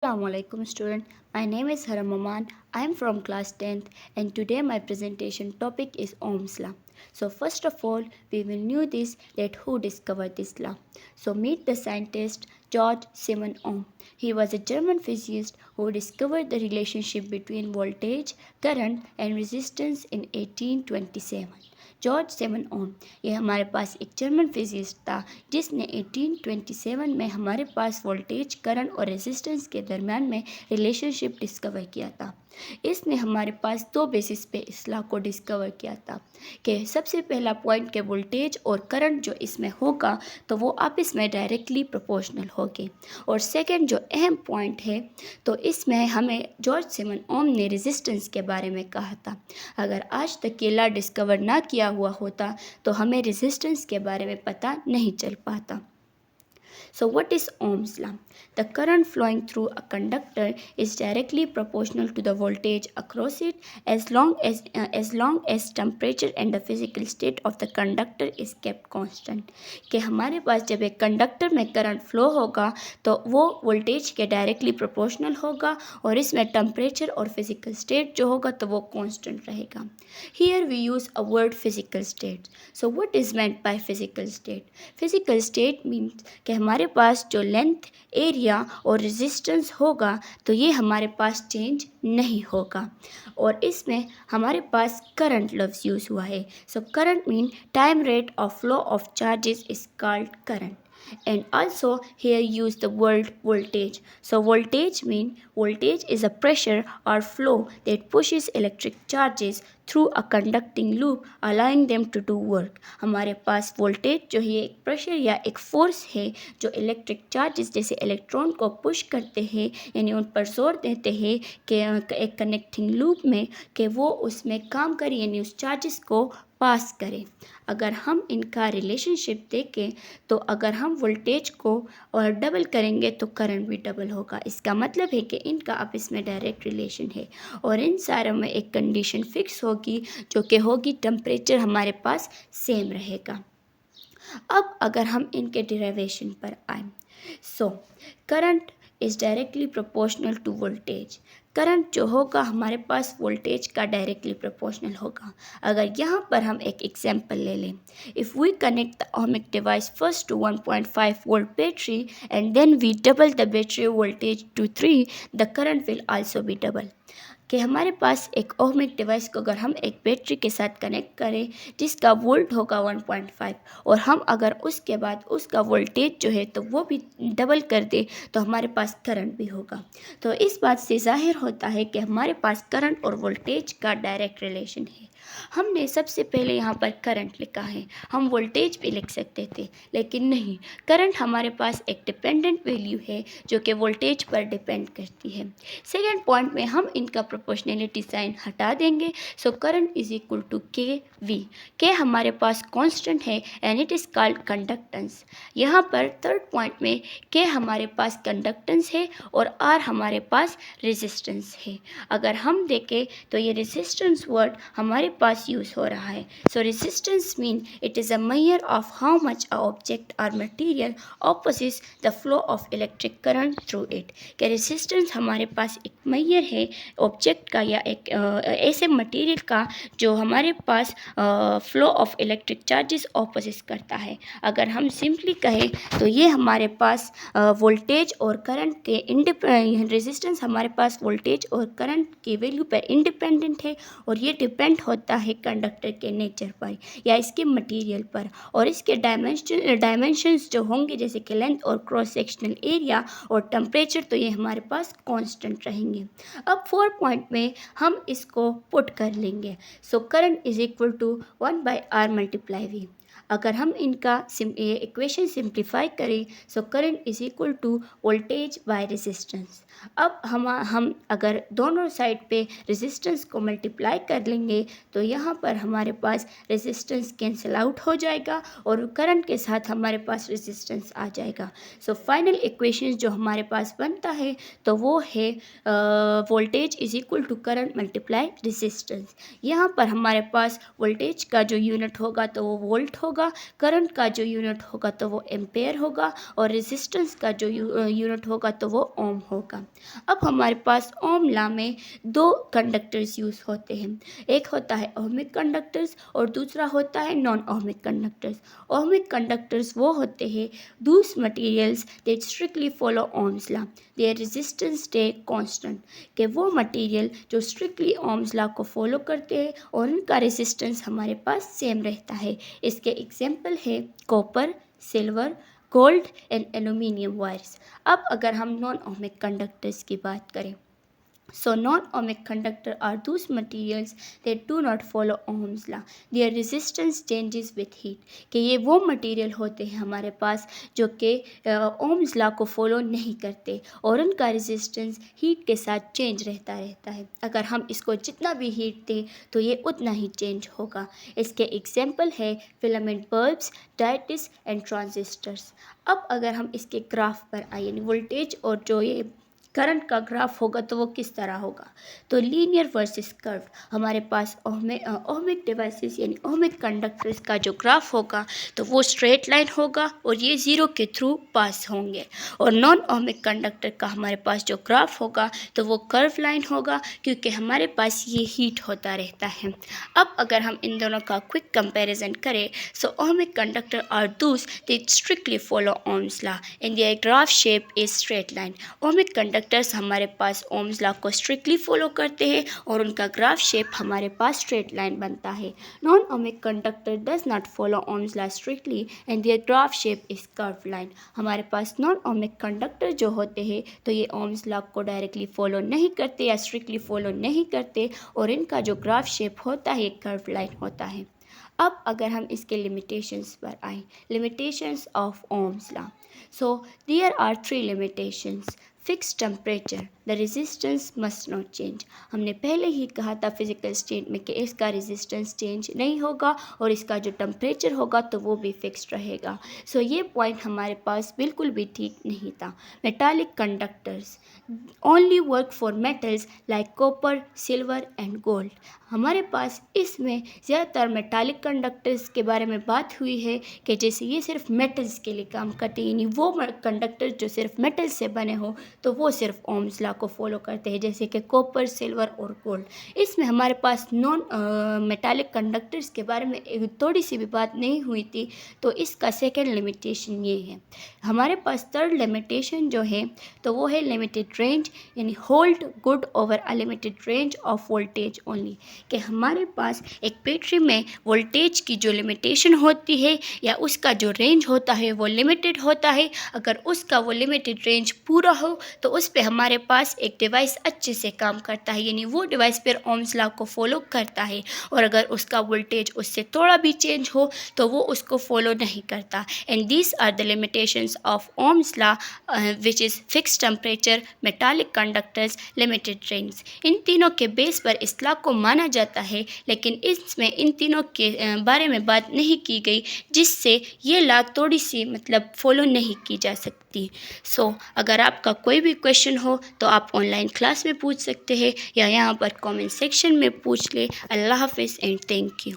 Assalamualaikum student. My name is Haram Aman. I am from class 10th and today my presentation topic is Ohm's law. So first of all, we will know this that who discovered this law. So meet the scientist George Simon Ohm. He was a German physicist who discovered the relationship between voltage, current and resistance in 1827. George seven ohm ये हमारे पास एक German physicist था जिसने 1827 में हमारे पास voltage current और रेजिस्टेंस के दरम्यान में रिलेशनशिप डिस्कवर किया था। इसने हमारे पास दो बेसिस पे इस लॉ को डिस्कवर किया था कि सबसे पहला पॉइंट के वोल्टेज और करंट जो इसमें होगा तो वो आपस में डायरेक्टली प्रोपोर्शनल होगी और सेकंड जो अहम पॉइंट है तो इसमें हमें जॉर्ज सिमन ओम ने रेजिस्टेंस के बारे में कहा था। अगर आज तक ये लॉ डिस्कवर ना किया हुआ होता तो हमें रेजिस्टेंस के बारे में पता नहीं चल पाता। So what is Ohm's law? The current flowing through a conductor is directly proportional to the voltage across it as long as temperature and the physical state of the conductor is kept constant. कि हमारे पास जब एक conductor में current flow होगा तो वो voltage के directly proportional होगा और इसमें टेम्परेचर और फिजिकल स्टेट जो होगा तो वो कांस्टेंट रहेगा। Here we use a word physical state. So what is meant by physical state? Physical state means कि हमारे पास जो लेंथ एरिया और रेजिस्टेंस होगा तो ये हमारे पास चेंज नहीं होगा और इसमें हमारे पास करंट लफ्ज़ यूज़ हुआ है। So current mean time rate of flow of charges is called current and also here use the word voltage. So voltage is a pressure or flow that pushes electric charges through a conducting loop allowing them to do work. हमारे पास voltage जो है एक pressure या एक force है जो electric charges जैसे इलेक्ट्रॉन को पुश करते हैं यानी उन पर जोर देते हैं कि एक कनेक्टिंग लूप में कि वो उसमें काम करे यानी उस चार्जेस को पास करें। अगर हम इनका रिलेशनशिप देखें तो अगर हम वोल्टेज को और डबल करेंगे तो करंट भी डबल होगा। इसका मतलब है कि इनका आपस में डायरेक्ट रिलेशन है और इन सारों में एक कंडीशन फिक्स होगी जो कि होगी टेम्परेचर हमारे पास सेम रहेगा। अब अगर हम इनके डिराइवेशन पर आए so current is directly proportional to voltage. Current जो होगा हमारे पास वोल्टेज का डायरेक्टली प्रोपोर्शनल होगा। अगर यहाँ पर हम एक एग्जांपल ले लें, if we connect the ohmic device first to 1.5 volt battery and then we double the battery voltage to 3, the current will also be double। कि हमारे पास एक ओहमिक डिवाइस को अगर हम एक बैटरी के साथ कनेक्ट करें जिसका वोल्ट होगा 1.5 और हम अगर उसके बाद उसका वोल्टेज जो है तो वो भी डबल कर दे तो हमारे पास करंट भी होगा। तो इस बात से ज़ाहिर होता है कि हमारे पास करंट और वोल्टेज का डायरेक्ट रिलेशन है। हमने सबसे पहले यहाँ पर करंट लिखा है, हम वोल्टेज भी लिख सकते थे लेकिन नहीं, करंट हमारे पास एक डिपेंडेंट वैल्यू है जो कि वोल्टेज पर डिपेंड करती है। सेकेंड पॉइंट में हम इनका प्रोपोर्शनलिटी साइन हटा देंगे। So current is equal to K V. K हमारे पास कांस्टेंट है and it is called conductance. यहाँ पर थर्ड पॉइंट में के हमारे पास कंडक्टेंस है और आर हमारे पास रेजिस्टेंस है। अगर हम देखें तो ये रेजिस्टेंस वर्ड हमारे पास यूज़ हो रहा है। So resistance mean it is a measure of how much a object और material opposites the flow of electric current through it. कि रेजिस्टेंस हमारे पास एक मेजर है ऑब्जेक्ट का या एक ऐसे मटेरियल का जो हमारे पास flow of electric charges opposite करता है। अगर हम सिंपली कहें तो ये हमारे पास वोल्टेज और करंट के रेजिस्टेंस हमारे पास वोल्टेज और करंट की वैल्यू पर इंडिपेंडेंट है और ये डिपेंड होता है कंडक्टर के नेचर पर या इसके मटेरियल पर और इसके डायमेंशंस जो होंगे जैसे कि लेंथ और क्रॉस सेक्शनल एरिया और टेम्परेचर तो ये हमारे पास कांस्टेंट रहेंगे। अब 4 पॉइंट में हम इसको पुट कर लेंगे। So current is equal to 1/R multiply V. अगर हम इनका ये इक्वेशन सिंप्लीफाई करें so current is equal to voltage by resistance. अब हम अगर दोनों साइड पे रेजिस्टेंस को मल्टीप्लाई कर लेंगे तो यहाँ पर हमारे पास रेजिस्टेंस कैंसिल आउट हो जाएगा और करंट के साथ हमारे पास रेजिस्टेंस आ जाएगा। सो फाइनल इक्वेशन जो हमारे पास बनता है तो वो है voltage is equal to current multiply resistance. यहाँ पर हमारे पास वोल्टेज का जो यूनिट होगा तो वो वोल्ट होगा होगा, करंट का जो यूनिट होगा तो वो एम्पेयर होगा, और रेजिस्टेंस का जो यूनिट होगा तो वो ओम होगा। अब हमारे पास ओम लॉ में दो कंडक्टर्स यूज़ होते हैं, एक होता है ओहमिक कंडक्टर्स और दूसरा होता है non ohmic conductors. Ohmic conductors वो होते हैं those materials that strictly follow Ohm's law, their resistance stay constant, कि वो मटेरियल जो स्ट्रिक्टली ओम्स लॉ को फॉलो करते हैं और उनका रेजिस्टेंस हमारे पास सेम रहता है। इसके एग्जाम्पल है copper, silver, gold and aluminium wires. अब अगर हम नॉन ओहमिक कंडक्टर्स की बात करें, so non-ohmic conductor are those materials that do not follow Ohm's law. Their resistance changes with heat, कि ये वो मटेरियल होते हैं हमारे पास जो कि ओम्स लॉ को फॉलो नहीं करते और उनका रेजिस्टेंस हीट के साथ चेंज रहता है। अगर हम इसको जितना भी हीट दें तो ये उतना ही चेंज होगा। इसके एग्जाम्पल है फिलामेंट बल्ब्स, डायटिस एंड ट्रांजिस्टर्स। अब अगर हम इसके ग्राफ पर आए, यानी वोल्टेज और जो ये करंट का ग्राफ होगा तो वो किस तरह होगा, तो लीनियर वर्सेस कर्व। हमारे पास ओहमिक डिवाइसेस यानी ओहमिक कंडक्टर्स का जो ग्राफ होगा तो वो स्ट्रेट लाइन होगा और ये ज़ीरो के थ्रू पास होंगे, और नॉन ओहमिक कंडक्टर का हमारे पास जो ग्राफ होगा तो वो कर्व लाइन होगा, क्योंकि हमारे पास ये हीट होता रहता है। अब अगर हम इन दोनों का क्विक कंपैरिजन करें, so ohmic conductor are those that strictly follow Ohm's law and their graph shape is straight line. Ohmic conductors हमारे पास ओम्स लॉ को स्ट्रिक्टली फॉलो करते हैं और उनका ग्राफ शेप हमारे पास स्ट्रेट लाइन बनता है। Non ohmic conductor does not follow Ohm's law strictly and their graph shape is curve line. हमारे पास नॉन ओहमिक कंडक्टर जो होते हैं तो ये ओम्स लॉ को डायरेक्टली फॉलो नहीं करते या स्ट्रिक्टली फॉलो नहीं करते, और इनका जो ग्राफ शेप होता है कर्व लाइन होता है। अब अगर हम इसके लिमिटेशंस पर आए, limitations of Ohm's law, so there are 3 limitations. Fix temperature, the resistance must not change. हमने पहले ही कहा था फिजिकल स्टेट में कि इसका रेजिस्टेंस चेंज नहीं होगा और इसका जो टेम्परेचर होगा तो वो भी फिक्स्ड रहेगा। सो ये पॉइंट हमारे पास बिल्कुल भी ठीक नहीं था। Metallic conductors only work for metals like copper, silver and gold. हमारे पास इसमें ज़्यादातर मेटालिक कंडक्टर्स के बारे में बात हुई है कि जैसे ये सिर्फ मेटल्स के लिए काम करते हैं, यानी वो कंडक्टर जो सिर्फ मेटल से बने हो तो वो सिर्फ ओम्स लॉ को फॉलो करते हैं, जैसे कि कॉपर, सिल्वर और गोल्ड। इसमें हमारे पास नॉन मेटालिक कंडक्टर्स के बारे में थोड़ी सी भी बात नहीं हुई थी, तो इसका सेकेंड लिमिटेशन ये है। हमारे पास थर्ड लिमिटेशन जो है तो वो है लिमिटेड रेंज, यानी hold good over a limited range of voltage only, कि हमारे पास एक बैटरी में वोल्टेज की जो लिमिटेशन होती है या उसका जो रेंज होता है वो लिमिटेड होता है। अगर उसका वो लिमिटेड रेंज पूरा हो तो उस पर हमारे पास एक डिवाइस अच्छे से काम करता है, यानी वो डिवाइस पर ओम्स लॉ को फॉलो करता है, और अगर उसका वोल्टेज उससे थोड़ा भी चेंज हो तो वो उसको फॉलो नहीं करता। And these are the limitations of Ohm's law which is fix temperature, metallic conductors, limited range. इन तीनों के बेस पर इस लॉ को माना जाता है, लेकिन इसमें इन तीनों के बारे में बात नहीं की गई, जिससे ये लॉ थोड़ी सी मतलब फॉलो नहीं की जा सकती। सो अगर आपका कोई भी क्वेश्चन हो तो आप ऑनलाइन क्लास में पूछ सकते हैं या यहाँ पर कमेंट सेक्शन में पूछ ले। अल्लाह हाफिज़ एंड थैंक यू।